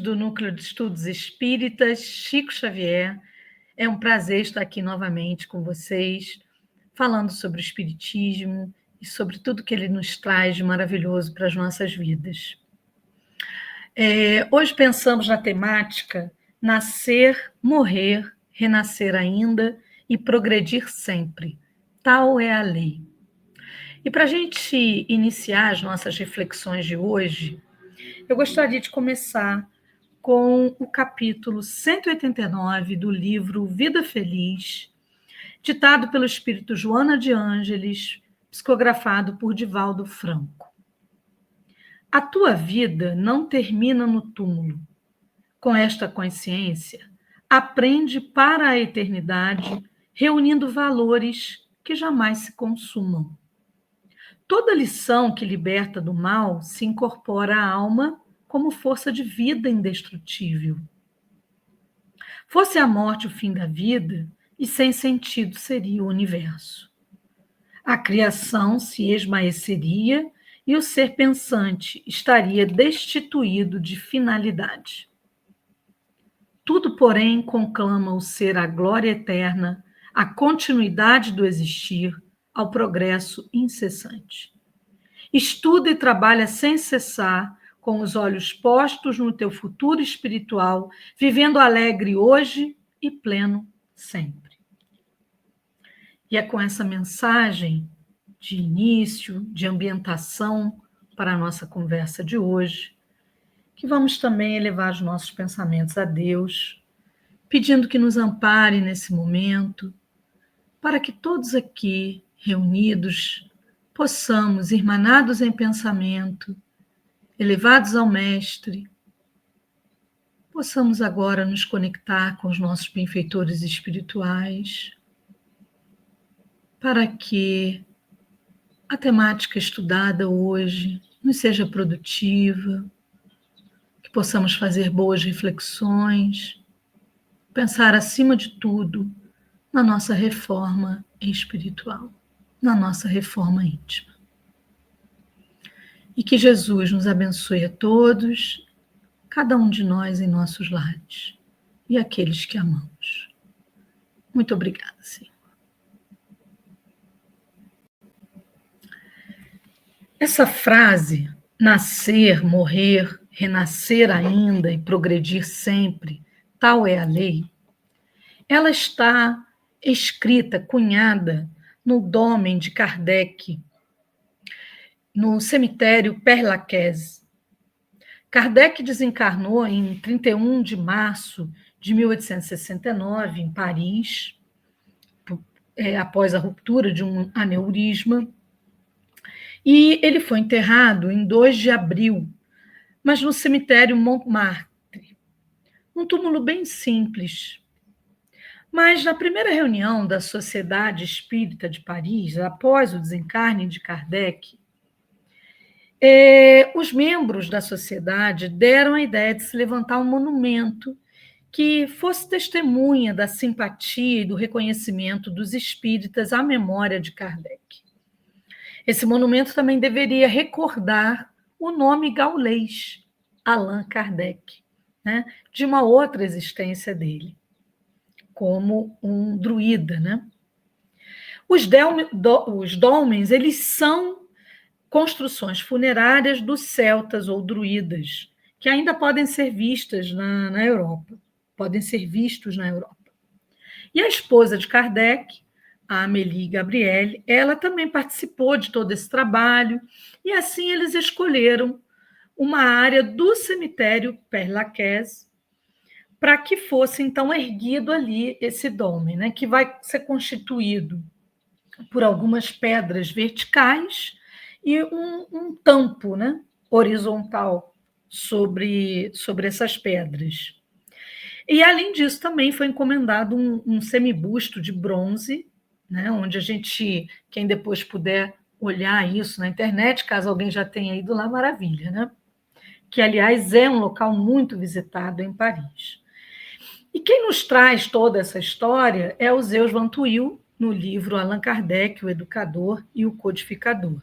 do Núcleo de Estudos Espíritas, Chico Xavier. É um prazer estar aqui novamente com vocês, falando sobre o Espiritismo e sobre tudo que ele nos traz de maravilhoso para as nossas vidas. Hoje pensamos na temática nascer, morrer, renascer ainda e progredir sempre. Tal é a lei. E para a gente iniciar as nossas reflexões de hoje, eu gostaria de começar com o capítulo 189 do livro Vida Feliz, ditado pelo espírito Joana de Ângeles, psicografado por Divaldo Franco. A tua vida não termina no túmulo. Com esta consciência, aprende para a eternidade, reunindo valores que jamais se consumam. Toda lição que liberta do mal se incorpora à alma como força de vida indestrutível. Fosse a morte o fim da vida, e sem sentido seria o universo. A criação se esmaeceria e o ser pensante estaria destituído de finalidade. Tudo, porém, conclama o ser à glória eterna, à continuidade do existir, ao progresso incessante. Estuda e trabalha sem cessar, com os olhos postos no teu futuro espiritual, vivendo alegre hoje e pleno sempre. E é com essa mensagem de início, de ambientação para a nossa conversa de hoje, que vamos também elevar os nossos pensamentos a Deus, pedindo que nos ampare nesse momento, para que todos aqui reunidos possamos, irmanados em pensamento, elevados ao Mestre, possamos agora nos conectar com os nossos benfeitores espirituais, para que a temática estudada hoje nos seja produtiva, que possamos fazer boas reflexões, pensar acima de tudo na nossa reforma espiritual, na nossa reforma íntima. E que Jesus nos abençoe a todos, cada um de nós em nossos lares, e aqueles que amamos. Muito obrigada, Senhor. Essa frase, nascer, morrer, renascer ainda e progredir sempre, tal é a lei, ela está escrita, cunhada no Dômen de Kardec, no cemitério Père Lachaise. Kardec desencarnou em 31 de março de 1869, em Paris, após a ruptura de um aneurisma, e ele foi enterrado em 2 de abril, mas no cemitério Montmartre, um túmulo bem simples. Mas na primeira reunião da Sociedade Espírita de Paris, após o desencarne de Kardec, os membros da sociedade deram a ideia de se levantar um monumento que fosse testemunha da simpatia e do reconhecimento dos espíritas à memória de Kardec. Esse monumento também deveria recordar o nome gaulês, Allan Kardec, né, de uma outra existência dele, como um druida, né? Os dólmens, eles são construções funerárias dos celtas ou druidas, que ainda podem ser vistas na Europa, podem ser vistos na Europa. E a esposa de Kardec, a Amélie Gabrielle, ela também participou de todo esse trabalho, e assim eles escolheram uma área do cemitério Père Lachaise para que fosse, então, erguido ali esse dome, né, que vai ser constituído por algumas pedras verticais e um tampo, né, horizontal sobre essas pedras. E, além disso, também foi encomendado um semibusto de bronze, né, onde quem depois puder olhar isso na internet, caso alguém já tenha ido lá, maravilha, né? Que, aliás, é um local muito visitado em Paris. E quem nos traz toda essa história é o Zeus Van Tuyl, no livro Allan Kardec, o Educador e o Codificador.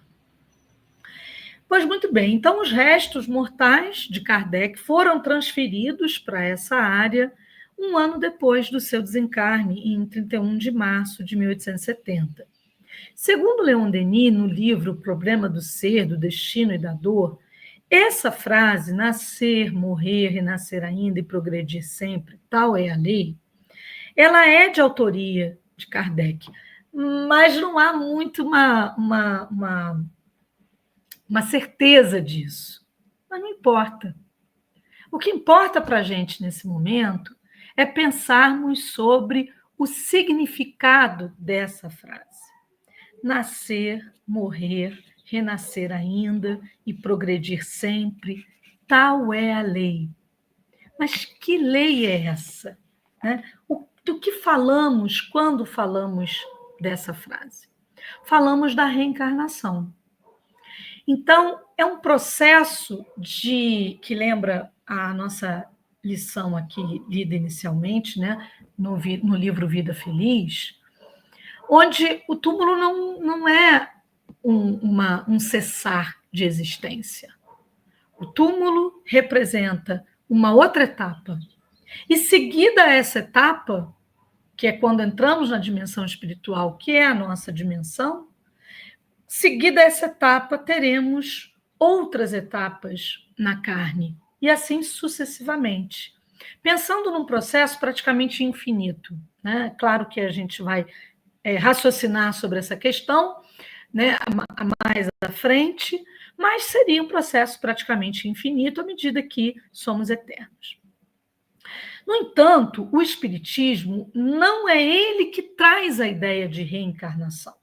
Pois muito bem, então os restos mortais de Kardec foram transferidos para essa área um ano depois do seu desencarne, em 31 de março de 1870. Segundo Leon Denis, no livro O Problema do Ser, do Destino e da Dor, essa frase, nascer, morrer, renascer ainda e progredir sempre, tal é a lei, ela é de autoria de Kardec, mas não há muito uma certeza disso. Mas não importa. O que importa para a gente nesse momento é pensarmos sobre o significado dessa frase. Nascer, morrer, renascer ainda e progredir sempre, tal é a lei. Mas que lei é essa? Do que falamos quando falamos dessa frase? Falamos da reencarnação. Então, é um processo que lembra a nossa lição aqui lida inicialmente, né, no livro Vida Feliz, onde o túmulo não é um cessar de existência. O túmulo representa uma outra etapa. E seguida essa etapa, que é quando entramos na dimensão espiritual, que é a nossa dimensão, seguida essa etapa, teremos outras etapas na carne, e assim sucessivamente. Pensando num processo praticamente infinito. Né? Claro que a gente vai raciocinar sobre essa questão, né, mais à frente, mas seria um processo praticamente infinito à medida que somos eternos. No entanto, o Espiritismo não é ele que traz a ideia de reencarnação.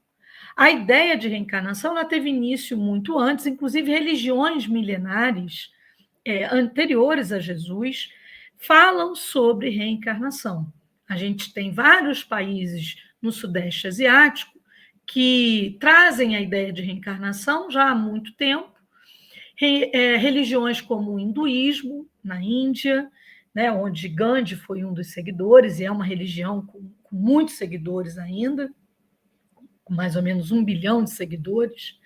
A ideia de reencarnação ela teve início muito antes, inclusive religiões milenares anteriores a Jesus falam sobre reencarnação. A gente tem vários países no Sudeste Asiático que trazem a ideia de reencarnação já há muito tempo. Religiões como o hinduísmo, na Índia, né, onde Gandhi foi um dos seguidores, e é uma religião com muitos seguidores ainda, com mais ou menos 1 bilhão de seguidores.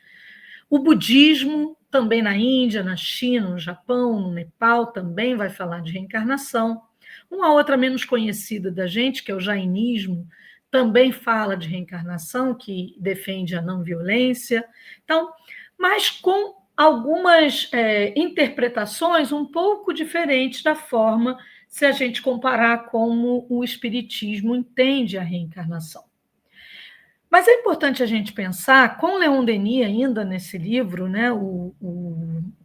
O budismo, também na Índia, na China, no Japão, no Nepal, também vai falar de reencarnação. Uma outra menos conhecida da gente, que é o jainismo, também fala de reencarnação, que defende a não violência. Então, mas com algumas interpretações um pouco diferentes da forma se a gente comparar como o Espiritismo entende a reencarnação. Mas é importante a gente pensar, com Leon Denis, ainda nesse livro, né, o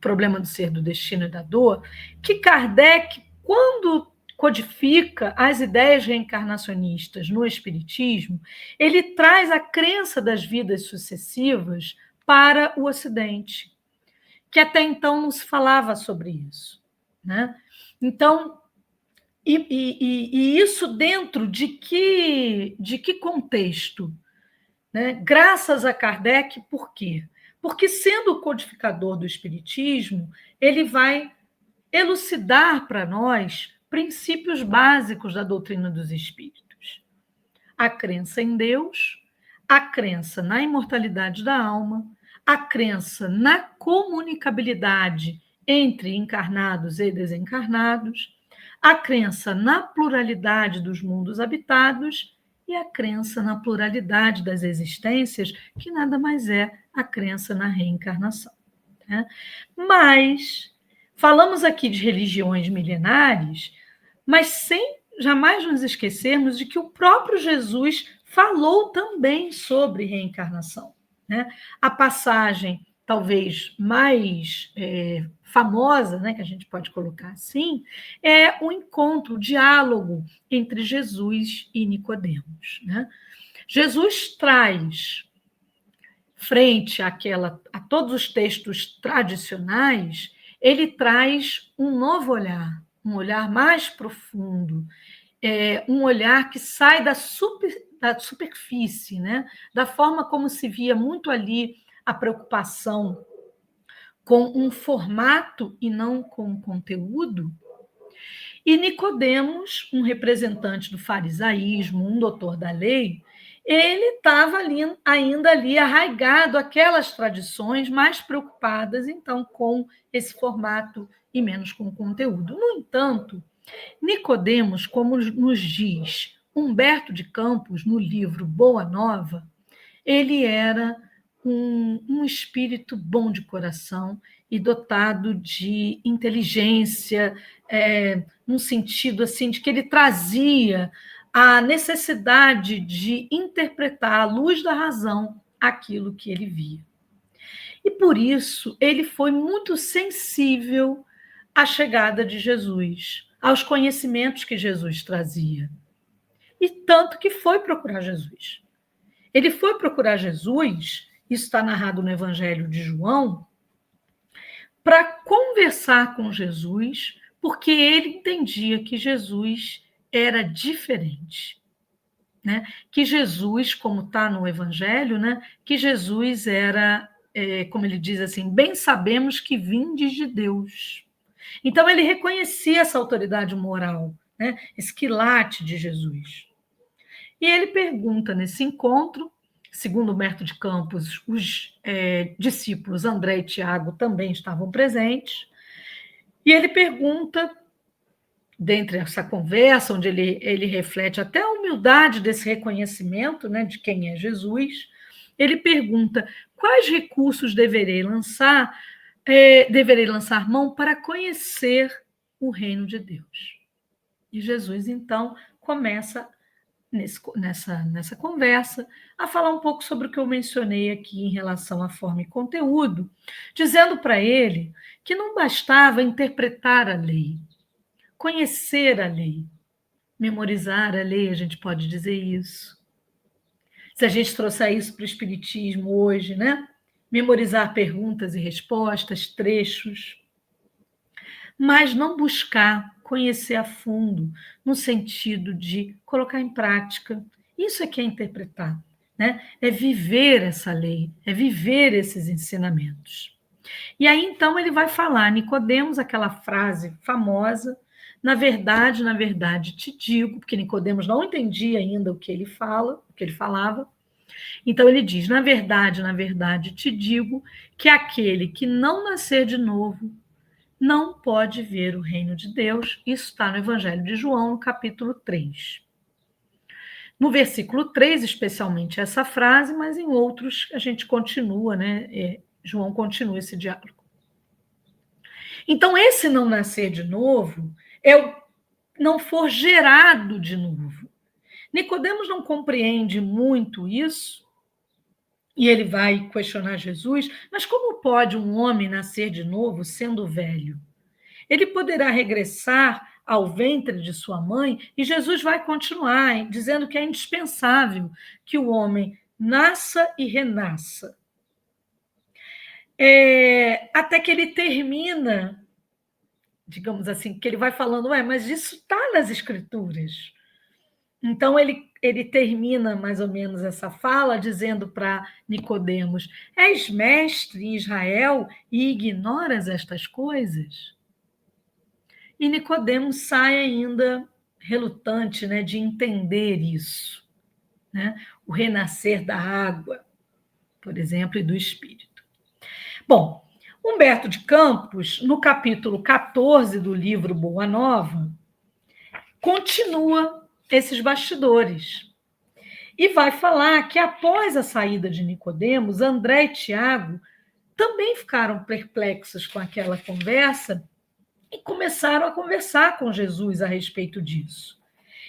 Problema do Ser, do Destino e da Dor, que Kardec, quando codifica as ideias reencarnacionistas no Espiritismo, ele traz a crença das vidas sucessivas para o Ocidente, que até então não se falava sobre isso. Né? Então, e isso dentro de que contexto? Né? Graças a Kardec, por quê? Porque, sendo o codificador do Espiritismo, ele vai elucidar para nós princípios básicos da doutrina dos espíritos. A crença em Deus, a crença na imortalidade da alma, a crença na comunicabilidade entre encarnados e desencarnados, a crença na pluralidade dos mundos habitados e a crença na pluralidade das existências, que nada mais é a crença na reencarnação. Né? Mas falamos aqui de religiões milenares, mas sem jamais nos esquecermos de que o próprio Jesus falou também sobre reencarnação. Né? A passagem talvez mais famosa, né, que a gente pode colocar assim, é o encontro, o diálogo entre Jesus e Nicodemos. Né? Jesus traz, frente a todos os textos tradicionais, ele traz um novo olhar, um olhar mais profundo, um olhar que sai da superfície, né? Da forma como se via muito ali a preocupação com um formato e não com um conteúdo. E Nicodemos, um representante do farisaísmo, um doutor da lei, ele estava ainda ali arraigado aquelas tradições, mais preocupadas, então, com esse formato e menos com o conteúdo. No entanto, Nicodemos, como nos diz Humberto de Campos, no livro Boa Nova, ele era um espírito bom de coração e dotado de inteligência, num sentido assim, de que ele trazia a necessidade de interpretar à luz da razão aquilo que ele via. E por isso ele foi muito sensível à chegada de Jesus, aos conhecimentos que Jesus trazia. E tanto que foi procurar Jesus. Ele foi procurar Jesus, isso está narrado no Evangelho de João, para conversar com Jesus, porque ele entendia que Jesus era diferente. Né? Que Jesus, como está no Evangelho, né? Que Jesus era, como ele diz assim, bem sabemos que vindes de Deus. Então ele reconhecia essa autoridade moral, né? Esse quilate de Jesus. E ele pergunta nesse encontro, segundo Humberto de Campos, os discípulos André e Tiago também estavam presentes, e ele pergunta, dentre essa conversa, onde ele reflete até a humildade desse reconhecimento, né, de quem é Jesus, ele pergunta quais recursos deverei lançar mão para conhecer o reino de Deus. E Jesus, então, começa nessa conversa, a falar um pouco sobre o que eu mencionei aqui em relação à forma e conteúdo, dizendo para ele que não bastava interpretar a lei, conhecer a lei, memorizar a lei, a gente pode dizer isso. Se a gente trouxer isso para o Espiritismo hoje, né? Memorizar perguntas e respostas, trechos, mas não buscar conhecer a fundo, no sentido de colocar em prática. Isso é que é interpretar, né? É viver essa lei, é viver esses ensinamentos. E aí, então, ele vai falar, Nicodemos, aquela frase famosa, na verdade, te digo, porque Nicodemos não entendia ainda o que ele falava. Então ele diz, na verdade, te digo que aquele que não nascer de novo não pode ver o reino de Deus. Isso está no Evangelho de João, no capítulo 3. No versículo 3, especialmente essa frase, mas em outros a gente continua, né? João continua esse diálogo. Então, esse não nascer de novo é o não for gerado de novo. Nicodemos não compreende muito isso, e ele vai questionar Jesus, mas como pode um homem nascer de novo sendo velho? Ele poderá regressar ao ventre de sua mãe, e Jesus vai continuar dizendo que é indispensável que o homem nasça e renasça. Até que ele termina, digamos assim, que ele vai falando, mas isso está nas Escrituras. Então, ele termina mais ou menos essa fala dizendo para Nicodemos, és mestre em Israel e ignoras estas coisas? E Nicodemos sai ainda relutante, né, de entender isso, né? O renascer da água, por exemplo, e do Espírito. Bom, Humberto de Campos, no capítulo 14 do livro Boa Nova, continua esses bastidores e vai falar que após a saída de Nicodemos, André e Tiago também ficaram perplexos com aquela conversa e começaram a conversar com Jesus a respeito disso.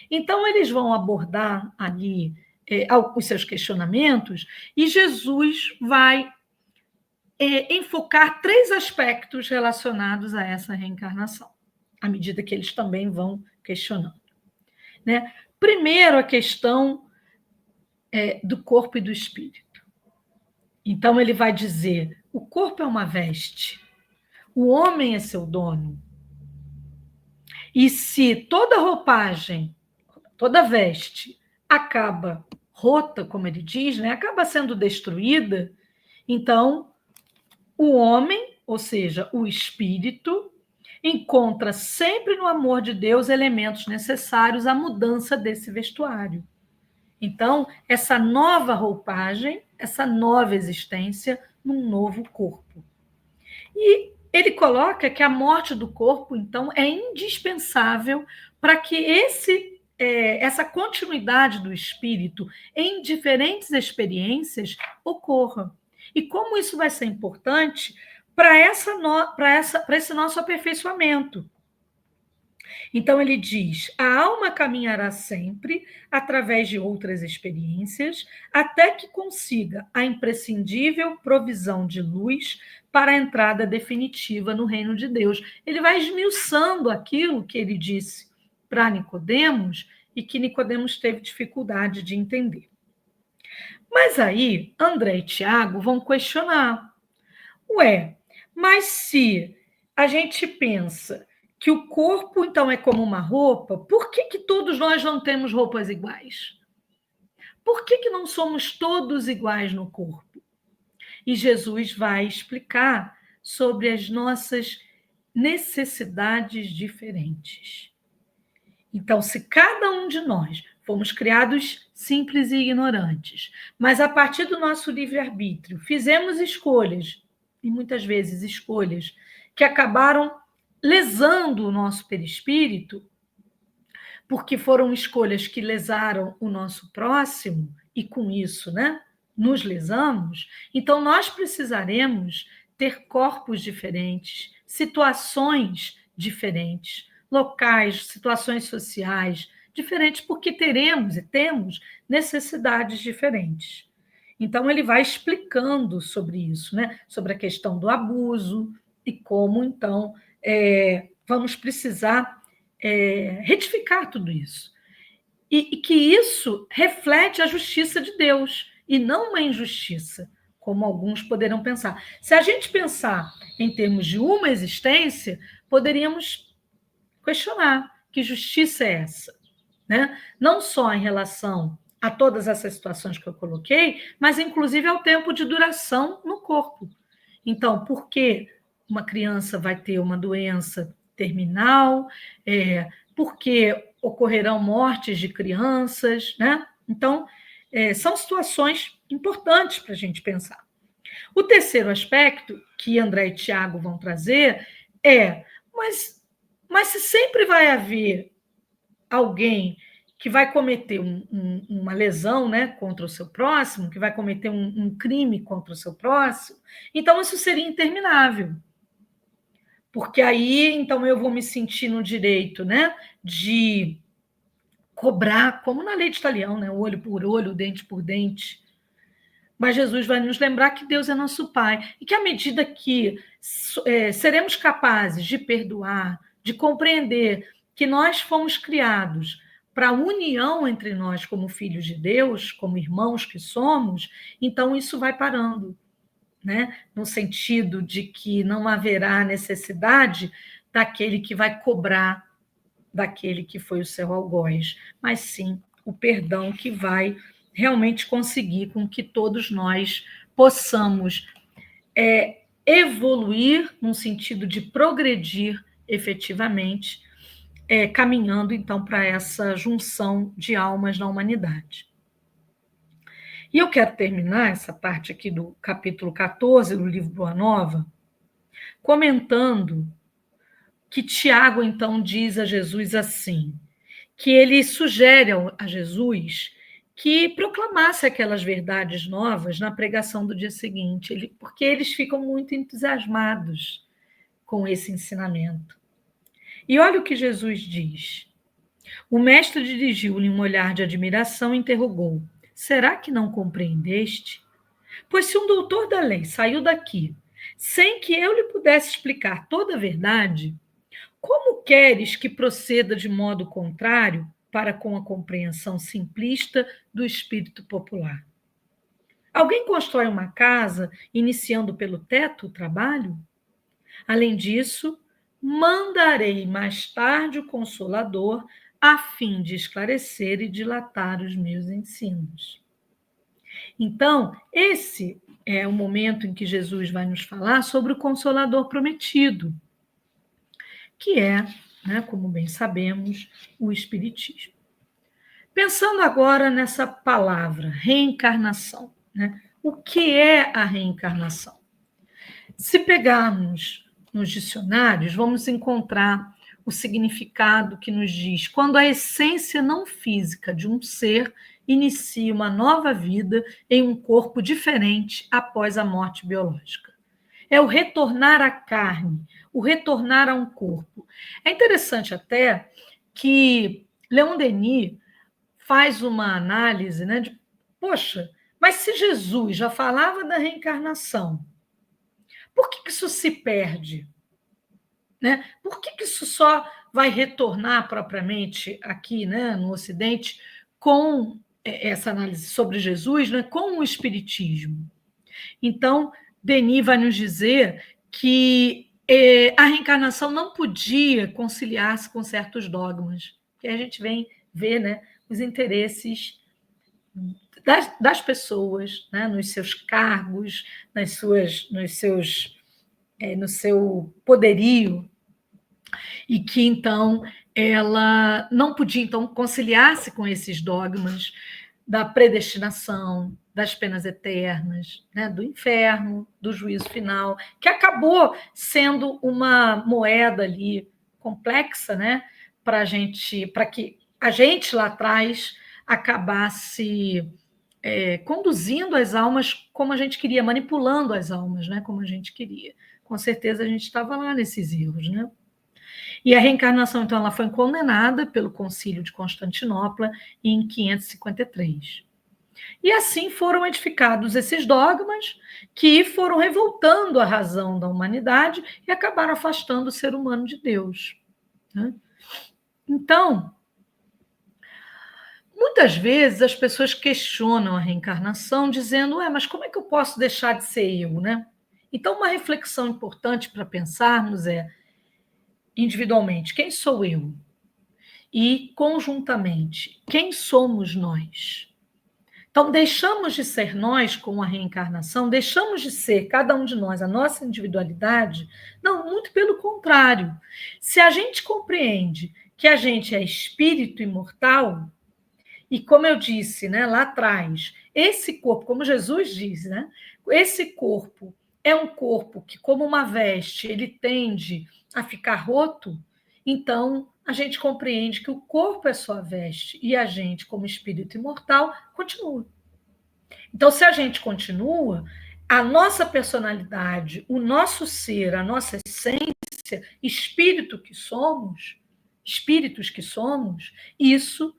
Então, eles vão abordar ali os seus questionamentos e Jesus vai enfocar 3 aspectos relacionados a essa reencarnação, à medida que eles também vão questionando. Né? Primeiro, a questão do corpo e do espírito. Então, ele vai dizer, o corpo é uma veste, o homem é seu dono, e se toda roupagem, toda veste, acaba rota, como ele diz, né? Acaba sendo destruída, então o homem, ou seja, o espírito, encontra sempre no amor de Deus elementos necessários à mudança desse vestuário. Então, essa nova roupagem, essa nova existência num novo corpo. E ele coloca que a morte do corpo, então, é indispensável para que essa continuidade do espírito em diferentes experiências ocorra. E como isso vai ser importante para esse nosso aperfeiçoamento. Então, ele diz: a alma caminhará sempre através de outras experiências, até que consiga a imprescindível provisão de luz para a entrada definitiva no reino de Deus. Ele vai esmiuçando aquilo que ele disse para Nicodemos e que Nicodemos teve dificuldade de entender. Mas aí, André e Tiago vão questionar. Ué, mas se a gente pensa que o corpo, então, é como uma roupa, por que todos nós não temos roupas iguais? Por que não somos todos iguais no corpo? E Jesus vai explicar sobre as nossas necessidades diferentes. Então, se cada um de nós fomos criados simples e ignorantes, mas a partir do nosso livre-arbítrio fizemos escolhas, e muitas vezes escolhas, que acabaram lesando o nosso perispírito, porque foram escolhas que lesaram o nosso próximo, e com isso, nos lesamos, então nós precisaremos ter corpos diferentes, situações diferentes, locais, situações sociais diferentes, porque teremos e temos necessidades diferentes. Então, ele vai explicando sobre isso, sobre a questão do abuso e como, então, vamos precisar retificar tudo isso. E que isso reflete a justiça de Deus e não uma injustiça, como alguns poderão pensar. Se a gente pensar em termos de uma existência, poderíamos questionar que justiça é essa, Não só em relação a todas essas situações que eu coloquei, mas inclusive ao tempo de duração no corpo. Então, por que uma criança vai ter uma doença terminal? Por que ocorrerão mortes de crianças, Então, são situações importantes para a gente pensar. O terceiro aspecto que André e Tiago vão trazer mas se sempre vai haver alguém que vai cometer uma lesão, contra o seu próximo, que vai cometer um crime contra o seu próximo, então isso seria interminável. Porque aí, então, eu vou me sentir no direito, de cobrar, como na lei de Talião, olho por olho, dente por dente. Mas Jesus vai nos lembrar que Deus é nosso Pai e que à medida que seremos capazes de perdoar, de compreender que nós fomos criados para a união entre nós como filhos de Deus, como irmãos que somos, então isso vai parando, no sentido de que não haverá necessidade daquele que vai cobrar daquele que foi o seu algoz, mas sim o perdão que vai realmente conseguir com que todos nós possamos evoluir num sentido de progredir efetivamente, caminhando então para essa junção de almas na humanidade. E eu quero terminar essa parte aqui do capítulo 14 do livro Boa Nova, comentando que Tiago então diz a Jesus assim, que ele sugere a Jesus que proclamasse aquelas verdades novas na pregação do dia seguinte, porque eles ficam muito entusiasmados com esse ensinamento. E olha o que Jesus diz. O mestre dirigiu-lhe um olhar de admiração e interrogou: será que não compreendeste? Pois se um doutor da lei saiu daqui sem que eu lhe pudesse explicar toda a verdade, como queres que proceda de modo contrário para com a compreensão simplista do espírito popular? Alguém constrói uma casa iniciando pelo teto o trabalho? Além disso, mandarei mais tarde o Consolador a fim de esclarecer e dilatar os meus ensinos. Então, esse é o momento em que Jesus vai nos falar sobre o Consolador prometido, que é, como bem sabemos, o Espiritismo. Pensando agora nessa palavra, reencarnação, né? O que é a reencarnação? Se pegarmos nos dicionários, vamos encontrar o significado que nos diz quando a essência não física de um ser inicia uma nova vida em um corpo diferente após a morte biológica. É o retornar à carne, o retornar a um corpo. É interessante até que Leon Denis faz uma análise, né, de, poxa, mas se Jesus já falava da reencarnação, por que isso se perde? Né? Por que isso só vai retornar propriamente aqui, né, no Ocidente com essa análise sobre Jesus, né, com o Espiritismo? Então, Denis vai nos dizer que a reencarnação não podia conciliar-se com certos dogmas, que a gente vem ver, né, os interesses das pessoas, né, nos seus cargos, no seu poderio, e que então ela não podia então conciliar-se com esses dogmas da predestinação, das penas eternas, né, do inferno, do juízo final, que acabou sendo uma moeda ali complexa, né, para que a gente lá atrás acabasse conduzindo as almas como a gente queria, manipulando as almas, né, como a gente queria. Com certeza a gente estava lá nesses erros, né? E a reencarnação, então, ela foi condenada pelo Concílio de Constantinopla em 553. E assim foram edificados esses dogmas que foram revoltando a razão da humanidade e acabaram afastando o ser humano de Deus. Né? Então, muitas vezes as pessoas questionam a reencarnação dizendo, mas como é que eu posso deixar de ser eu, né? Então, uma reflexão importante para pensarmos é, individualmente, quem sou eu? E, conjuntamente, quem somos nós? Então, deixamos de ser nós com a reencarnação, deixamos de ser, cada um de nós, a nossa individualidade? Não, muito pelo contrário. Se a gente compreende que a gente é espírito imortal, e como eu disse, né, lá atrás, esse corpo, como Jesus diz, né, esse corpo é um corpo que, como uma veste, ele tende a ficar roto, então a gente compreende que o corpo é só a veste e a gente, como espírito imortal, continua. Então, se a gente continua, a nossa personalidade, o nosso ser, a nossa essência, espíritos que somos, isso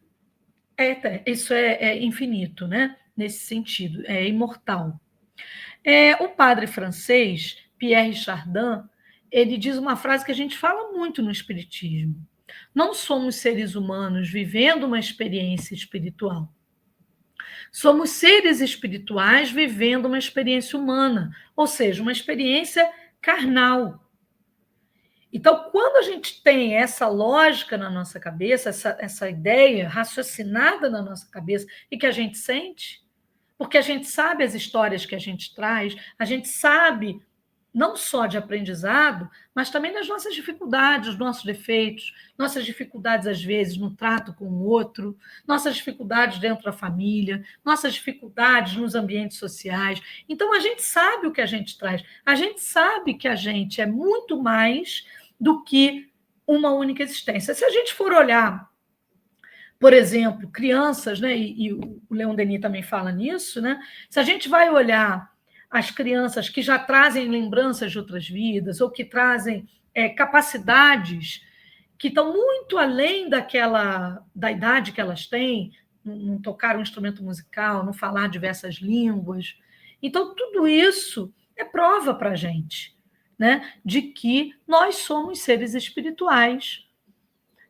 é infinito, né? Nesse sentido, é imortal. O padre francês, Pierre Chardin, ele diz uma frase que a gente fala muito no Espiritismo. Não somos seres humanos vivendo uma experiência espiritual. Somos seres espirituais vivendo uma experiência humana, ou seja, uma experiência carnal. Então, quando a gente tem essa lógica na nossa cabeça, essa ideia raciocinada na nossa cabeça e que a gente sente, porque a gente sabe as histórias que a gente traz, a gente sabe não só de aprendizado, mas também das nossas dificuldades, dos nossos defeitos, nossas dificuldades, às vezes, no trato com o outro, nossas dificuldades dentro da família, nossas dificuldades nos ambientes sociais. Então, a gente sabe o que a gente traz, a gente sabe que a gente é muito mais do que uma única existência. Se a gente for olhar, por exemplo, crianças, né, e o Leon Denis também fala nisso, né, se a gente vai olhar as crianças que já trazem lembranças de outras vidas ou que trazem capacidades que estão muito além da idade que elas têm, não tocar um instrumento musical, não falar diversas línguas. Então, tudo isso é prova para a gente, né, de que nós somos seres espirituais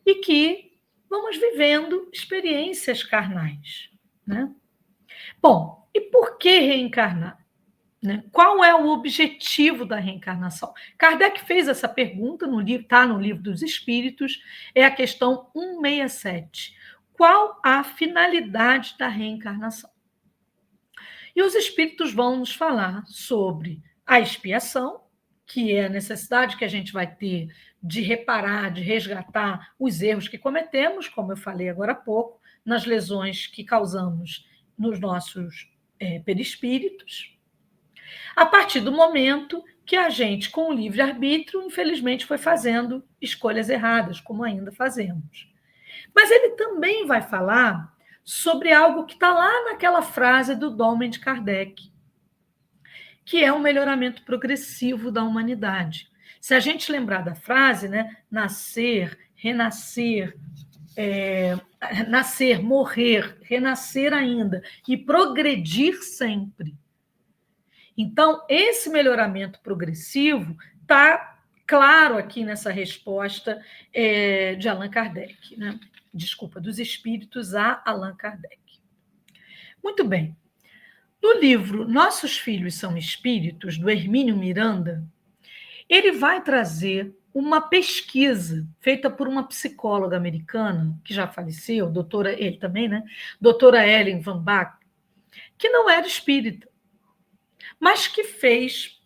e que vamos vivendo experiências carnais. Né? Bom, e por que reencarnar? Né? Qual é o objetivo da reencarnação? Kardec fez essa pergunta, está no Livro dos Espíritos, é a questão 167. Qual a finalidade da reencarnação? E os espíritos vão nos falar sobre a expiação, que é a necessidade que a gente vai ter de reparar, de resgatar os erros que cometemos, como eu falei agora há pouco, nas lesões que causamos nos nossos perispíritos, a partir do momento que a gente, com o livre-arbítrio, infelizmente foi fazendo escolhas erradas, como ainda fazemos. Mas ele também vai falar sobre algo que está lá naquela frase do Dolmen de Kardec, que é o melhoramento progressivo da humanidade. Se a gente lembrar da frase, né, nascer, renascer, nascer, morrer, renascer ainda e progredir sempre. Então, esse melhoramento progressivo está claro aqui nessa resposta de Allan Kardec, né? Desculpa, dos espíritos a Allan Kardec. Muito bem. No livro Nossos Filhos São Espíritos, do Hermínio Miranda, ele vai trazer uma pesquisa feita por uma psicóloga americana, que já faleceu, ele também, né? Doutora Ellen Van Bach, que não era espírita, mas que fez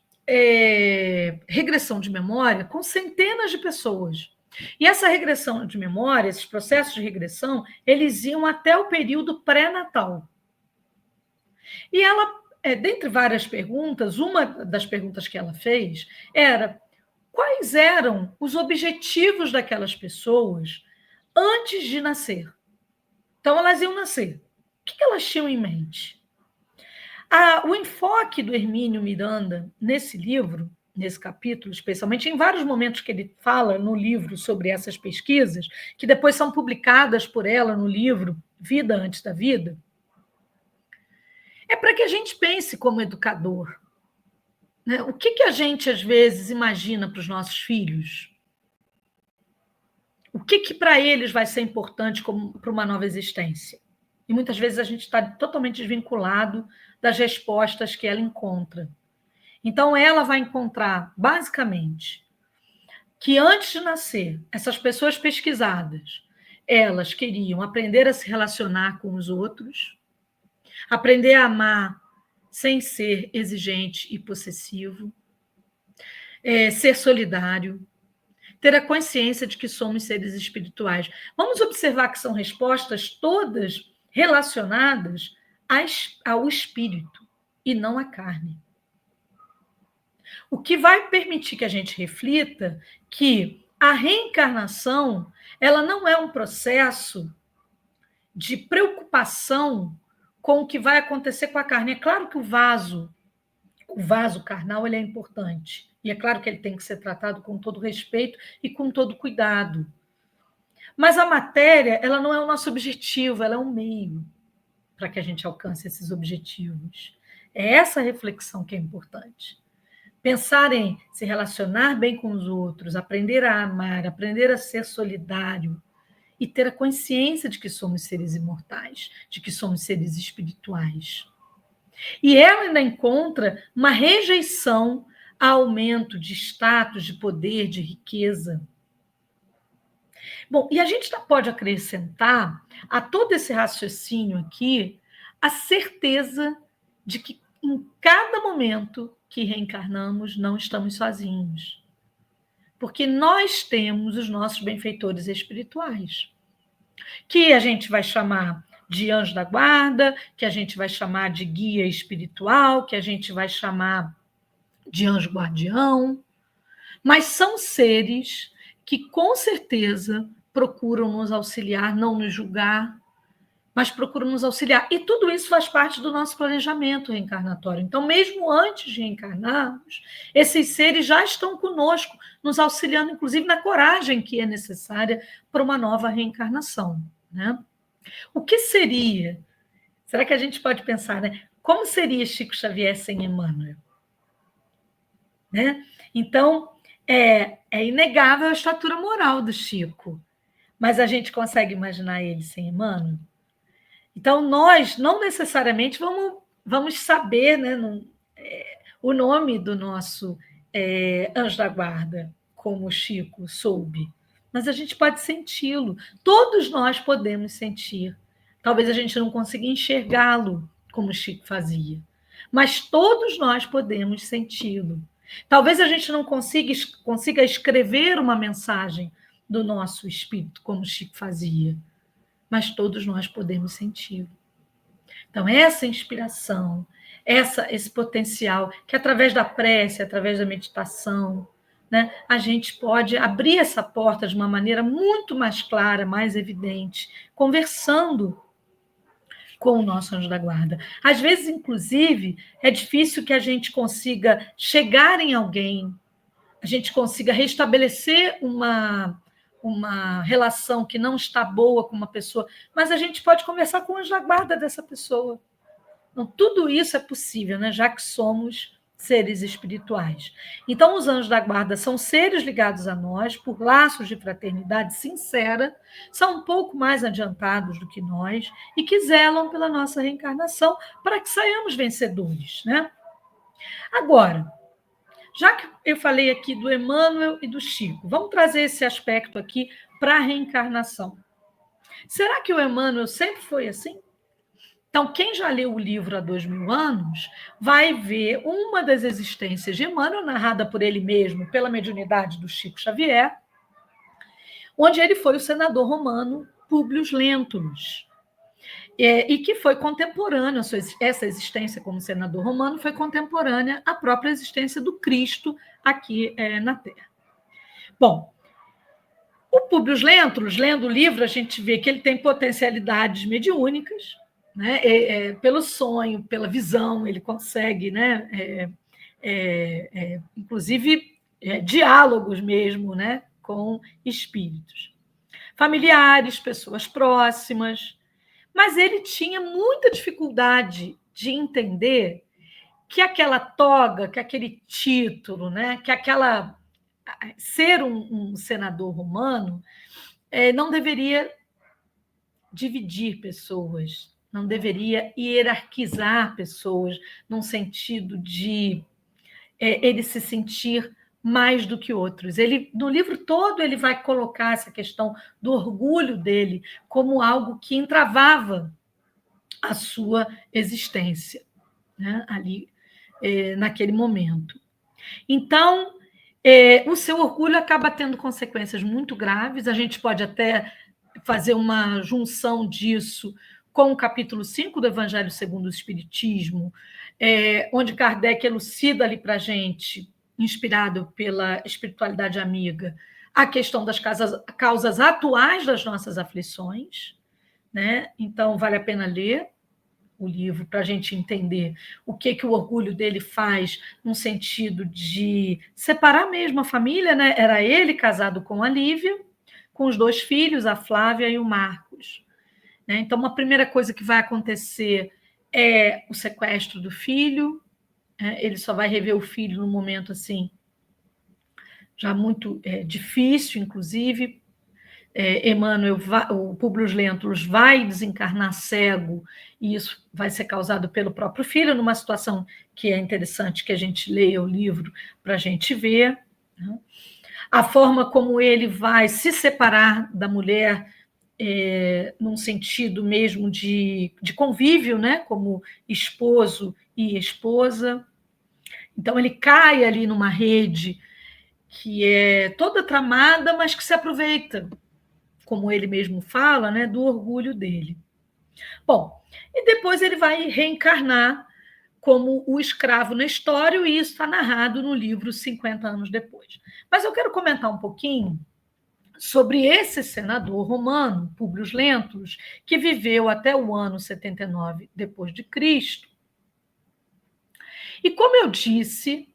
regressão de memória com centenas de pessoas. E essa regressão de memória, esses processos de regressão, eles iam até o período pré-natal. E ela, dentre várias perguntas, uma das perguntas que ela fez era quais eram os objetivos daquelas pessoas antes de nascer. Então, elas iam nascer. O que elas tinham em mente? O enfoque do Hermínio Miranda nesse livro, nesse capítulo, especialmente, em vários momentos que ele fala no livro sobre essas pesquisas, que depois são publicadas por ela no livro Vida Antes da Vida, é para que a gente pense como educador. Né? O que a gente, às vezes, imagina para os nossos filhos? O que para eles vai ser importante para uma nova existência? E muitas vezes a gente está totalmente desvinculado das respostas que ela encontra. Então, ela vai encontrar, basicamente, que antes de nascer, essas pessoas pesquisadas, elas queriam aprender a se relacionar com os outros, aprender a amar sem ser exigente e possessivo, ser solidário, ter a consciência de que somos seres espirituais. Vamos observar que são respostas todas relacionadas ao espírito e não à carne. O que vai permitir que a gente reflita que a reencarnação ela não é um processo de preocupação com o que vai acontecer com a carne. É claro que o vaso carnal ele é importante. E é claro que ele tem que ser tratado com todo respeito e com todo cuidado. Mas a matéria, ela não é o nosso objetivo, ela é um meio para que a gente alcance esses objetivos. É essa reflexão que é importante. Pensar em se relacionar bem com os outros, aprender a amar, aprender a ser solidário e ter a consciência de que somos seres imortais, de que somos seres espirituais. E ela ainda encontra uma rejeição a aumento de status, de poder, de riqueza. Bom, e a gente pode acrescentar a todo esse raciocínio aqui a certeza de que em cada momento que reencarnamos não estamos sozinhos. Porque nós temos os nossos benfeitores espirituais, que a gente vai chamar de anjo da guarda, que a gente vai chamar de guia espiritual, que a gente vai chamar de anjo guardião, mas são seres que com certeza procuram nos auxiliar, não nos julgar, mas procuram nos auxiliar. E tudo isso faz parte do nosso planejamento reencarnatório. Então, mesmo antes de reencarnarmos, esses seres já estão conosco, nos auxiliando, inclusive, na coragem que é necessária para uma nova reencarnação. Né? O que seria? Será que a gente pode pensar, né? Como seria Chico Xavier sem Emmanuel? Né? Então, é inegável a estatura moral do Chico, mas a gente consegue imaginar ele sem Emmanuel? Então, nós não necessariamente vamos saber, né, o nome do nosso anjo da guarda, como o Chico soube, mas a gente pode senti-lo. Todos nós podemos sentir. Talvez a gente não consiga enxergá-lo como o Chico fazia, mas todos nós podemos senti-lo. Talvez a gente não consiga escrever uma mensagem do nosso espírito como o Chico fazia, mas todos nós podemos senti-lo. Então, essa inspiração, esse potencial, que através da prece, através da meditação, né, a gente pode abrir essa porta de uma maneira muito mais clara, mais evidente, conversando com o nosso anjo da guarda. Às vezes, inclusive, é difícil que a gente consiga chegar em alguém, a gente consiga restabelecer uma relação que não está boa com uma pessoa, mas a gente pode conversar com o anjo da guarda dessa pessoa. Então, tudo isso é possível, né? Já que somos seres espirituais. Então, os anjos da guarda são seres ligados a nós por laços de fraternidade sincera, são um pouco mais adiantados do que nós e que zelam pela nossa reencarnação para que saiamos vencedores, né? Agora, já que eu falei aqui do Emmanuel e do Chico, vamos trazer esse aspecto aqui para a reencarnação. Será que o Emmanuel sempre foi assim? Então, quem já leu o livro há 2000 anos vai ver uma das existências de Emmanuel, narrada por ele mesmo, pela mediunidade do Chico Xavier, onde ele foi o senador romano Públio Lentulus, e que foi contemporâneo, essa existência como senador romano foi contemporânea à própria existência do Cristo aqui na Terra. Bom, o Públio Lentulus, lendo o livro, a gente vê que ele tem potencialidades mediúnicas, né? Pelo sonho, pela visão, ele consegue, né? Inclusive, diálogos mesmo, né? Com espíritos. Familiares, pessoas próximas, mas ele tinha muita dificuldade de entender que aquela toga, que aquele título, né? Que ser um senador romano não deveria dividir pessoas, não deveria hierarquizar pessoas, num sentido de ele se sentir mais do que outros. No livro todo, ele vai colocar essa questão do orgulho dele como algo que entravava a sua existência, né, ali, naquele momento. Então, o seu orgulho acaba tendo consequências muito graves, a gente pode até fazer uma junção disso com o capítulo 5 do Evangelho segundo o Espiritismo, onde Kardec elucida ali para a gente, inspirado pela espiritualidade amiga, a questão das causas atuais das nossas aflições, né? Então, vale a pena ler o livro para a gente entender o que o orgulho dele faz no sentido de separar mesmo a família, né? Era ele casado com a Lívia, com os 2 filhos, a Flávia e o Marcos. Né? Então, uma primeira coisa que vai acontecer é o sequestro do filho, ele só vai rever o filho num momento assim, já muito difícil, inclusive. Emmanuel, o Públio Lentulus vai desencarnar cego, e isso vai ser causado pelo próprio filho, numa situação que é interessante que a gente leia o livro para a gente ver. Né? A forma como ele vai se separar da mulher, num sentido mesmo de convívio, né? Como esposo e esposa. Então, ele cai ali numa rede que é toda tramada, mas que se aproveita, como ele mesmo fala, né, do orgulho dele. Bom, e depois ele vai reencarnar como o escravo Nestório, e isso está narrado no livro 50 anos depois. Mas eu quero comentar um pouquinho sobre esse senador romano, Públio Lentulus, que viveu até o ano 79 depois de Cristo. E como eu disse,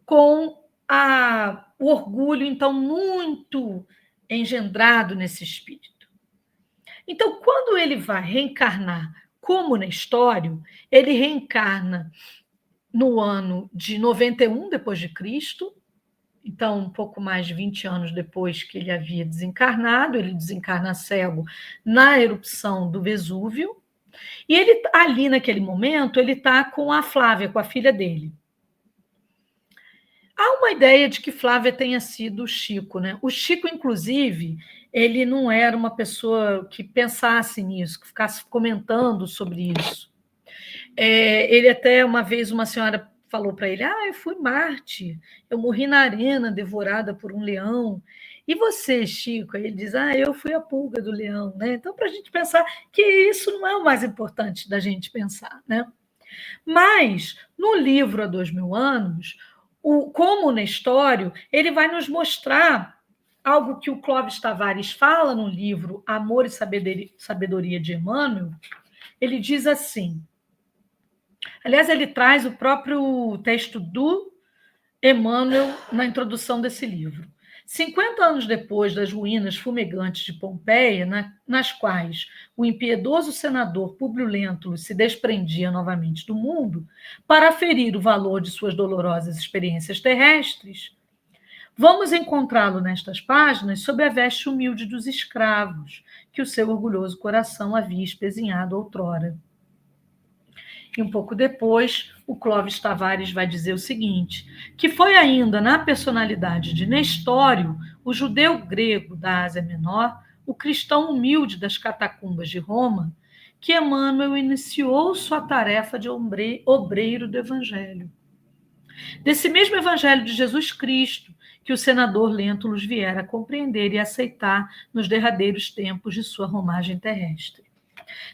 com o orgulho, então, muito engendrado nesse espírito. Então, quando ele vai reencarnar como Nestório, ele reencarna no ano de 91 depois de Cristo, então um pouco mais de 20 anos depois que ele havia desencarnado, ele desencarna cego na erupção do Vesúvio, e ele ali naquele momento ele está com a Flávia, com a filha dele. Há uma ideia de que Flávia tenha sido o Chico, né? O Chico, inclusive, ele não era uma pessoa que pensasse nisso, que ficasse comentando sobre isso. Ele até, uma vez, uma senhora falou para ele, eu fui Marte, eu morri na arena, devorada por um leão. E você, Chico? Aí ele diz, eu fui a pulga do leão, né? Então, para a gente pensar que isso não é o mais importante da gente pensar, né? Mas, no livro Há 2000 anos, como Nestório, ele vai nos mostrar algo que o Clóvis Tavares fala no livro Amor e Sabedoria de Emmanuel. Ele diz assim, aliás, ele traz o próprio texto do Emmanuel na introdução desse livro. 50 anos depois das ruínas fumegantes de Pompeia, nas quais o impiedoso senador Públio Lentulus se desprendia novamente do mundo para aferir o valor de suas dolorosas experiências terrestres, vamos encontrá-lo nestas páginas sob a veste humilde dos escravos que o seu orgulhoso coração havia espezinhado outrora. E um pouco depois, o Clóvis Tavares vai dizer o seguinte, que foi ainda na personalidade de Nestório, o judeu grego da Ásia Menor, o cristão humilde das catacumbas de Roma, que Emmanuel iniciou sua tarefa de obreiro do Evangelho. Desse mesmo Evangelho de Jesus Cristo, que o senador Lentulus viera a compreender e aceitar nos derradeiros tempos de sua romagem terrestre.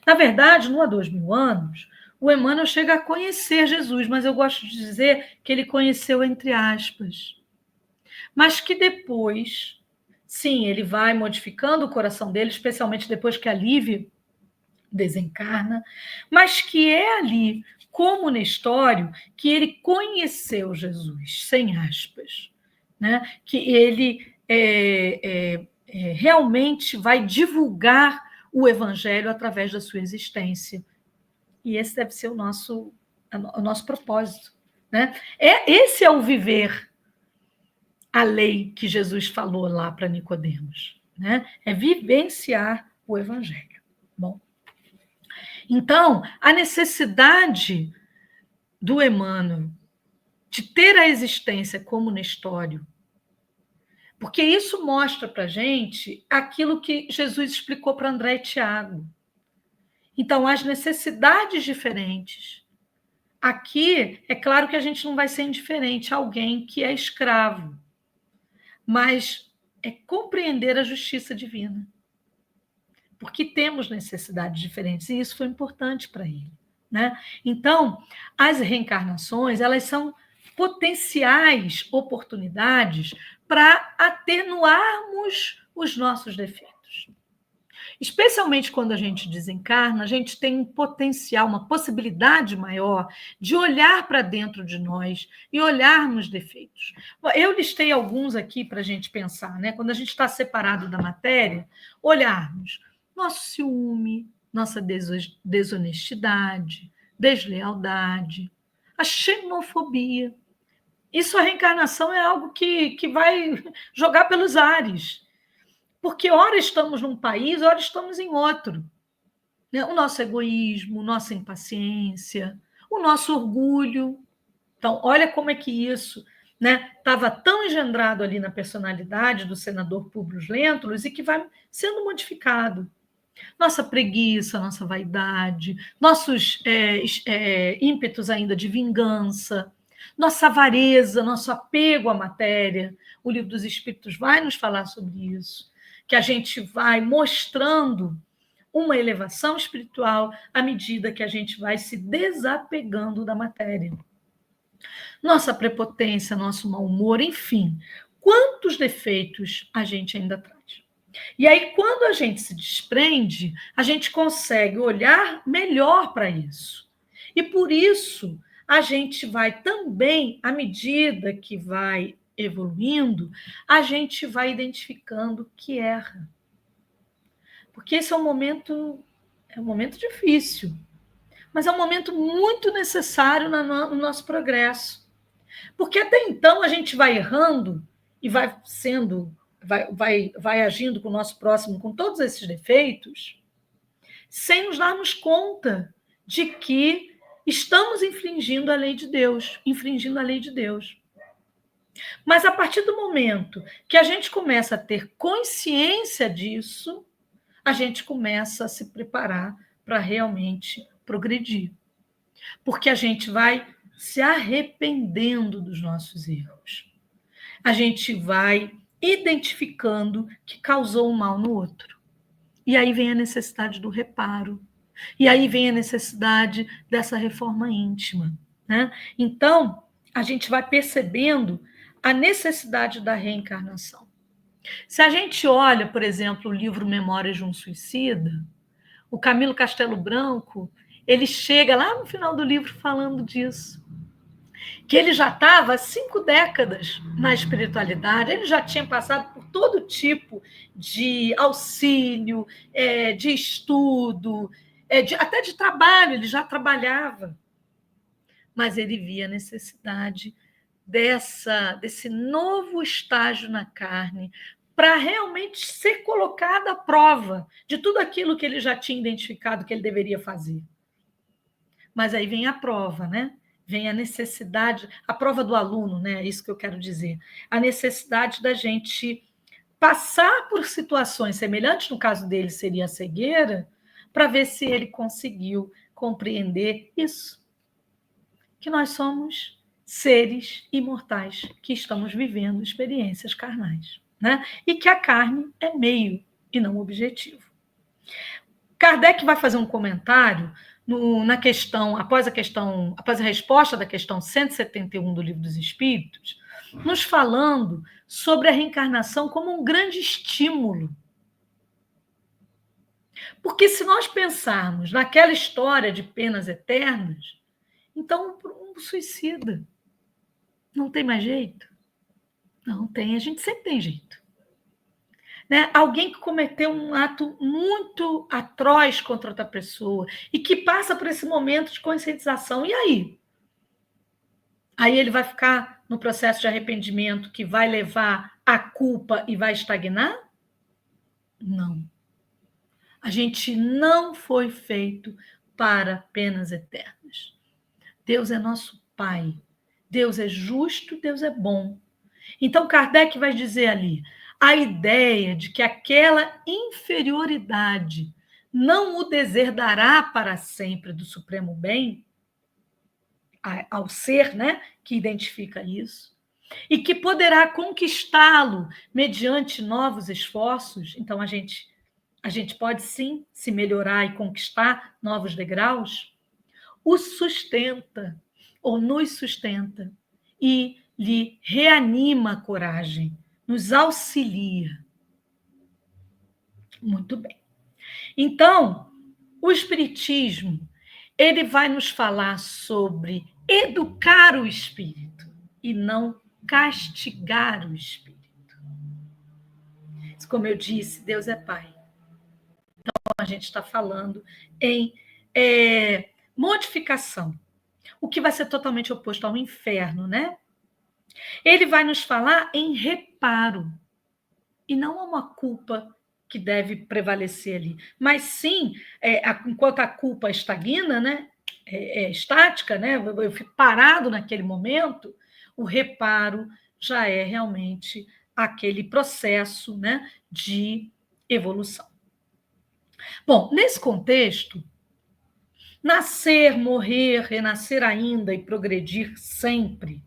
Na verdade, não há 2000 anos, o Emmanuel chega a conhecer Jesus, mas eu gosto de dizer que ele conheceu entre aspas. Mas que depois, sim, ele vai modificando o coração dele, especialmente depois que a Lívia desencarna, mas que é ali, como Nestório, que ele conheceu Jesus, sem aspas, né? Que ele realmente vai divulgar o Evangelho através da sua existência. E esse deve ser o nosso propósito, né? Esse é o viver a lei que Jesus falou lá para Nicodemos, né? É vivenciar o Evangelho. Bom, então, a necessidade do Emmanuel de ter a existência como Nestório, porque isso mostra para a gente aquilo que Jesus explicou para André e Tiago. Então, as necessidades diferentes. Aqui, é claro que a gente não vai ser indiferente a alguém que é escravo, mas é compreender a justiça divina. Porque temos necessidades diferentes, e isso foi importante para ele, né? Então, as reencarnações, elas são potenciais oportunidades para atenuarmos os nossos defeitos. Especialmente quando a gente desencarna, a gente tem um potencial, uma possibilidade maior de olhar para dentro de nós e olhar nos defeitos. Eu listei alguns aqui para a gente pensar, né? Quando a gente está separado da matéria, olharmos nosso ciúme, nossa desonestidade, deslealdade, a xenofobia. Isso, a reencarnação é algo que vai jogar pelos ares. Porque ora estamos num país, ora estamos em outro. Né? O nosso egoísmo, nossa impaciência, o nosso orgulho. Então, olha como é que isso estava tão engendrado ali na personalidade do senador Públio Lentulus e que vai sendo modificado. Nossa preguiça, nossa vaidade, nossos ímpetos ainda de vingança, nossa avareza, nosso apego à matéria. O Livro dos Espíritos vai nos falar sobre isso, que a gente vai mostrando uma elevação espiritual à medida que a gente vai se desapegando da matéria. Nossa prepotência, nosso mau humor, enfim, quantos defeitos a gente ainda traz. E aí, quando a gente se desprende, a gente consegue olhar melhor para isso. E por isso, a gente vai também, à medida que vai evoluindo, a gente vai identificando que erra. Porque esse é um momento difícil, mas é um momento muito necessário no nosso progresso. Porque até então a gente vai errando e vai agindo com o nosso próximo com todos esses defeitos, sem nos darmos conta de que estamos infringindo a lei de Deus. Mas a partir do momento que a gente começa a ter consciência disso, a gente começa a se preparar para realmente progredir. Porque a gente vai se arrependendo dos nossos erros. A gente vai identificando que causou um mal no outro. E aí vem a necessidade do reparo. E aí vem a necessidade dessa reforma íntima, né? Então, a gente vai percebendo a necessidade da reencarnação. Se a gente olha, por exemplo, o livro Memórias de um Suicida, o Camilo Castelo Branco, ele chega lá no final do livro falando disso, que ele já estava há 5 décadas na espiritualidade, ele já tinha passado por todo tipo de auxílio, de estudo, até de trabalho, ele já trabalhava, mas ele via a necessidade desse novo estágio na carne para realmente ser colocado à prova de tudo aquilo que ele já tinha identificado que ele deveria fazer. Mas aí vem a prova, né? Vem a necessidade, a prova do aluno, né? É isso que eu quero dizer. A necessidade da gente passar por situações semelhantes, no caso dele seria a cegueira, para ver se ele conseguiu compreender isso, que nós somos seres imortais que estamos vivendo experiências carnais, né? E que a carne é meio e não objetivo. Kardec vai fazer um comentário na questão, após a resposta da questão 171 do Livro dos Espíritos, nos falando sobre a reencarnação como um grande estímulo. Porque se nós pensarmos naquela história de penas eternas, então um suicida não tem mais jeito? Não tem, a gente sempre tem jeito. Né? Alguém que cometeu um ato muito atroz contra outra pessoa e que passa por esse momento de conscientização. E aí? Aí ele vai ficar no processo de arrependimento que vai levar à culpa e vai estagnar? Não. A gente não foi feito para penas eternas. Deus é nosso Pai. Deus é justo, Deus é bom. Então, Kardec vai dizer ali, a ideia de que aquela inferioridade não o deserdará para sempre do supremo bem, ao ser, né, que identifica isso, e que poderá conquistá-lo mediante novos esforços. Então, a gente pode sim se melhorar e conquistar novos degraus, o sustenta, ou nos sustenta, e lhe reanima a coragem, nos auxilia. Muito bem. Então, o Espiritismo, ele vai nos falar sobre educar o espírito e não castigar o espírito. Como eu disse, Deus é Pai. Então, a gente está falando em modificação, o que vai ser totalmente oposto ao inferno, né? Ele vai nos falar em reparo, e não há uma culpa que deve prevalecer ali, mas sim, enquanto a culpa estagna, né, estática, né, eu fico parado naquele momento, o reparo já é realmente aquele processo, né, de evolução. Bom, nesse contexto, nascer, morrer, renascer ainda e progredir sempre,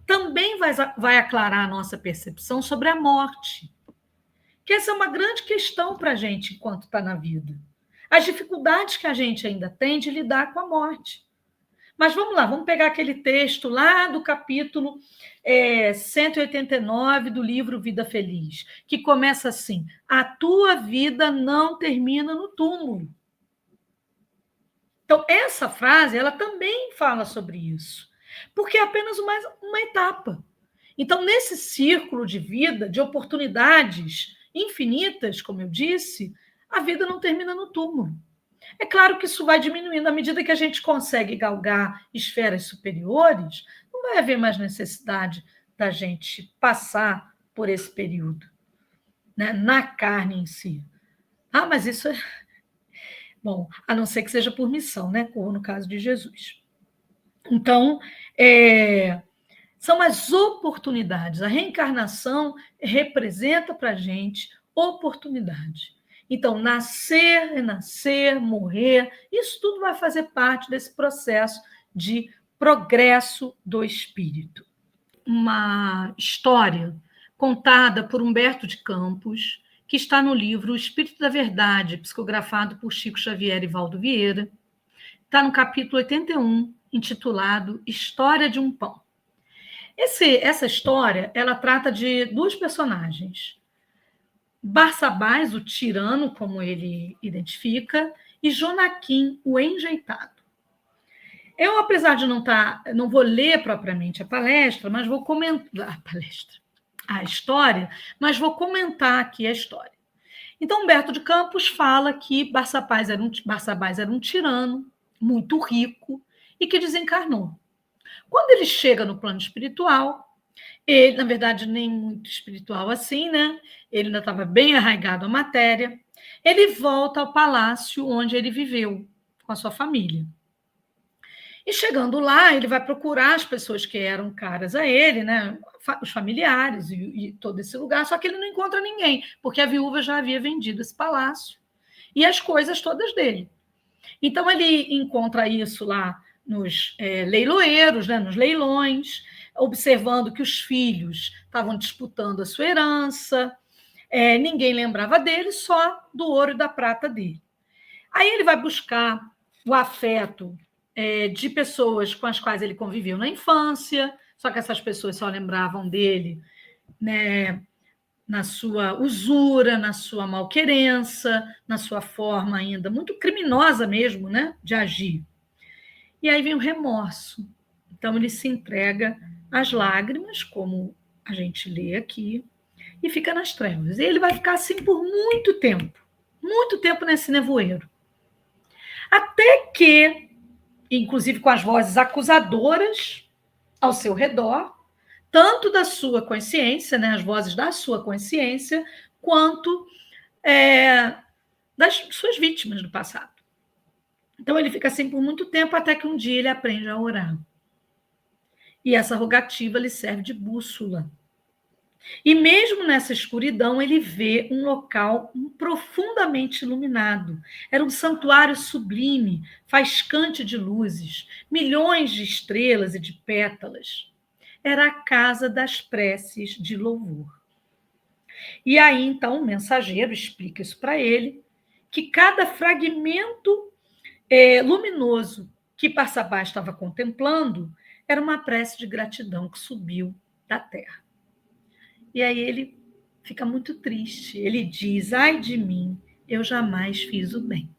também vai aclarar a nossa percepção sobre a morte, que essa é uma grande questão para a gente enquanto está na vida. As dificuldades que a gente ainda tem de lidar com a morte. Mas vamos lá, vamos pegar aquele texto lá do capítulo 189 do livro Vida Feliz, que começa assim: a tua vida não termina no túmulo. Então, essa frase, ela também fala sobre isso, porque é apenas uma etapa. Então, nesse círculo de vida, de oportunidades infinitas, como eu disse, a vida não termina no túmulo. É claro que isso vai diminuindo à medida que a gente consegue galgar esferas superiores, não vai haver mais necessidade da gente passar por esse período, né, na carne em si. Ah, mas isso é... Bom, a não ser que seja por missão, né, como no caso de Jesus. Então, são as oportunidades. A reencarnação representa para a gente oportunidade. Então, nascer, renascer, morrer, isso tudo vai fazer parte desse processo de progresso do espírito. Uma história contada por Humberto de Campos, que está no livro O Espírito da Verdade, psicografado por Chico Xavier e Valdo Vieira. Está no capítulo 81, intitulado História de um Pão. Essa história, ela trata de duas personagens. Barçabás, o tirano, como ele identifica, e Jonaquim, o enjeitado. Eu, apesar de não vou ler propriamente a palestra, mas vou comentar a história, mas vou comentar aqui a história. Então, Humberto de Campos fala que Barçabás era um tirano muito rico e que desencarnou. Quando ele chega no plano espiritual, ele, na verdade, nem muito espiritual assim, né? Ele ainda estava bem arraigado à matéria. Ele volta ao palácio onde ele viveu com a sua família. E chegando lá, ele vai procurar as pessoas que eram caras a ele, né? Os familiares e todo esse lugar, só que ele não encontra ninguém, porque a viúva já havia vendido esse palácio e as coisas todas dele. Então, ele encontra isso lá nos leiloeiros, né? Nos leilões, observando que os filhos estavam disputando a sua herança, ninguém lembrava dele, só do ouro e da prata dele. Aí ele vai buscar o afeto de pessoas com as quais ele conviveu na infância, só que essas pessoas só lembravam dele, né, na sua usura, na sua malquerença, na sua forma ainda muito criminosa mesmo, né, de agir. E aí vem o remorso. Então ele se entrega às lágrimas, como a gente lê aqui, e fica nas trevas. E ele vai ficar assim por muito tempo nesse nevoeiro. Até que, inclusive com as vozes acusadoras ao seu redor, tanto da sua consciência, né, as vozes da sua consciência, quanto das suas vítimas do passado. Então ele fica assim por muito tempo, até que um dia ele aprende a orar. E essa rogativa lhe serve de bússola. E mesmo nessa escuridão, ele vê um local profundamente iluminado. Era um santuário sublime, faiscante de luzes, milhões de estrelas e de pétalas. Era a casa das preces de louvor. E aí, então, o mensageiro explica isso para ele, que cada fragmento luminoso que Barçabás estava contemplando era uma prece de gratidão que subiu da terra. E aí ele fica muito triste. Ele diz: ai de mim, eu jamais fiz o bem.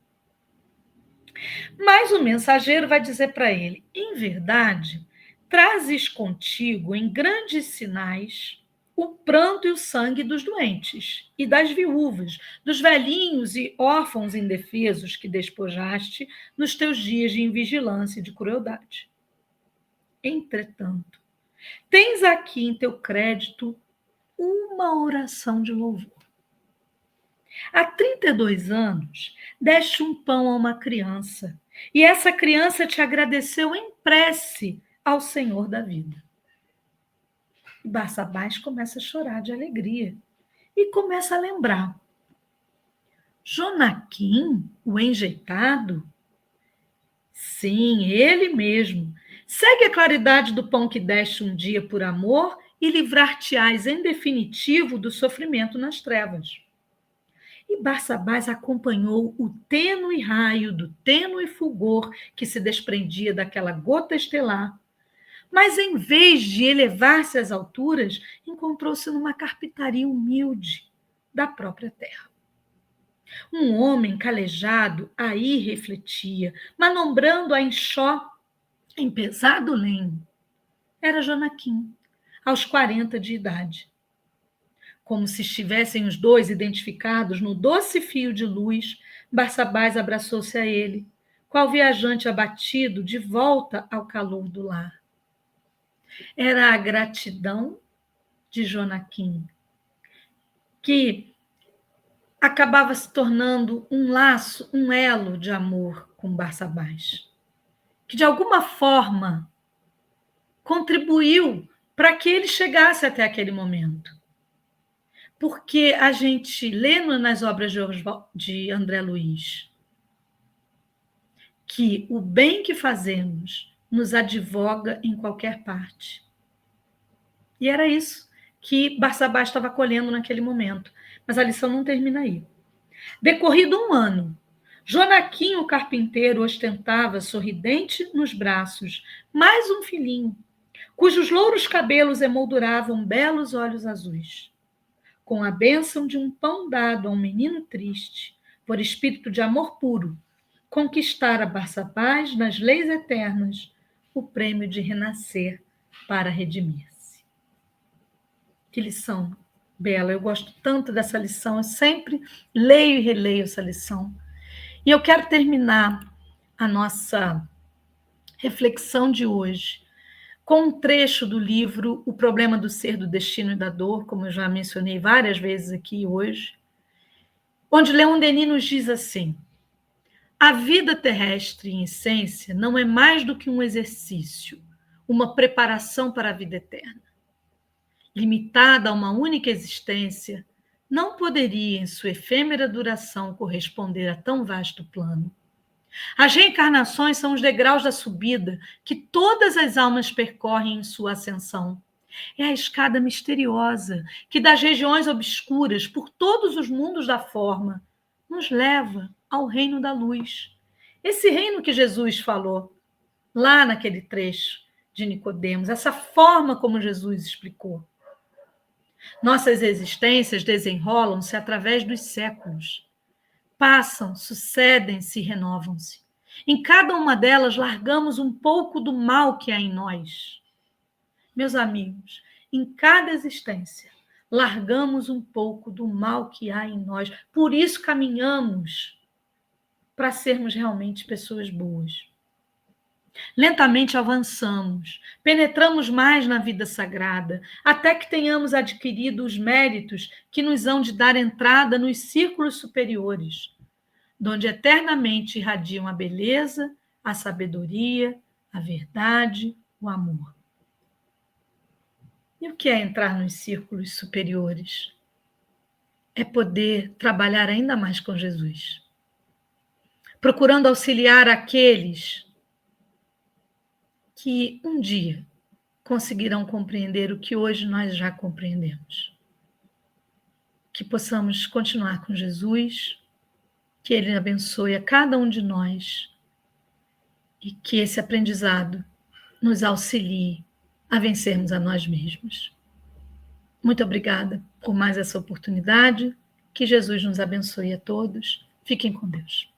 Mas o mensageiro vai dizer para ele: em verdade, trazes contigo em grandes sinais o pranto e o sangue dos doentes e das viúvas, dos velhinhos e órfãos indefesos que despojaste nos teus dias de invigilância e de crueldade. Entretanto, tens aqui em teu crédito uma oração de louvor. Há 32 anos, deste um pão a uma criança, e essa criança te agradeceu em prece ao Senhor da vida. E Barçabás começa a chorar de alegria e começa a lembrar. Jonaquim, o enjeitado? Sim, ele mesmo. Segue a claridade do pão que deste um dia por amor e livrar-te-ás em definitivo do sofrimento nas trevas. E Barçabás acompanhou o tênue raio do tênue fulgor que se desprendia daquela gota estelar. Mas, em vez de elevar-se às alturas, encontrou-se numa carpintaria humilde da própria terra. Um homem calejado aí refletia, manobrando a enxó em pesado lenho. Era Jonaquim, aos 40 de idade. Como se estivessem os dois identificados no doce fio de luz, Barçabás abraçou-se a ele, qual viajante abatido de volta ao calor do lar. Era a gratidão de Jonaquim, que acabava se tornando um laço, um elo de amor com Barçabás, que de alguma forma contribuiu para que ele chegasse até aquele momento. Porque a gente lê nas obras de André Luiz que o bem que fazemos nos advoga em qualquer parte. E era isso que Barsabá estava colhendo naquele momento. Mas a lição não termina aí. Decorrido um ano, Jonaquim, o carpinteiro, ostentava, sorridente nos braços, mais um filhinho, cujos louros cabelos emolduravam belos olhos azuis. Com a bênção de um pão dado a um menino triste, por espírito de amor puro, conquistara Barsabás, nas leis eternas, o prêmio de renascer para redimir-se. Que lição bela! Eu gosto tanto dessa lição, eu sempre leio e releio essa lição. E eu quero terminar a nossa reflexão de hoje com um trecho do livro O Problema do Ser, do Destino e da Dor, como eu já mencionei várias vezes aqui hoje, onde Leon Denis nos diz assim: a vida terrestre, em essência, não é mais do que um exercício, uma preparação para a vida eterna. Limitada a uma única existência, não poderia, em sua efêmera duração, corresponder a tão vasto plano. As reencarnações são os degraus da subida que todas as almas percorrem em sua ascensão. É a escada misteriosa que, das regiões obscuras, por todos os mundos da forma, nos leva ao reino da luz. Esse reino que Jesus falou lá naquele trecho de Nicodemos, essa forma como Jesus explicou. Nossas existências desenrolam-se através dos séculos. Passam, sucedem-se e renovam-se. Em cada uma delas, largamos um pouco do mal que há em nós. Meus amigos, em cada existência, largamos um pouco do mal que há em nós. Por isso caminhamos para sermos realmente pessoas boas. Lentamente avançamos, penetramos mais na vida sagrada, até que tenhamos adquirido os méritos que nos hão de dar entrada nos círculos superiores, donde eternamente irradiam a beleza, a sabedoria, a verdade, o amor. E o que é entrar nos círculos superiores? É poder trabalhar ainda mais com Jesus, procurando auxiliar aqueles que um dia conseguirão compreender o que hoje nós já compreendemos. Que possamos continuar com Jesus, que Ele abençoe a cada um de nós e que esse aprendizado nos auxilie a vencermos a nós mesmos. Muito obrigada por mais essa oportunidade. Que Jesus nos abençoe a todos. Fiquem com Deus.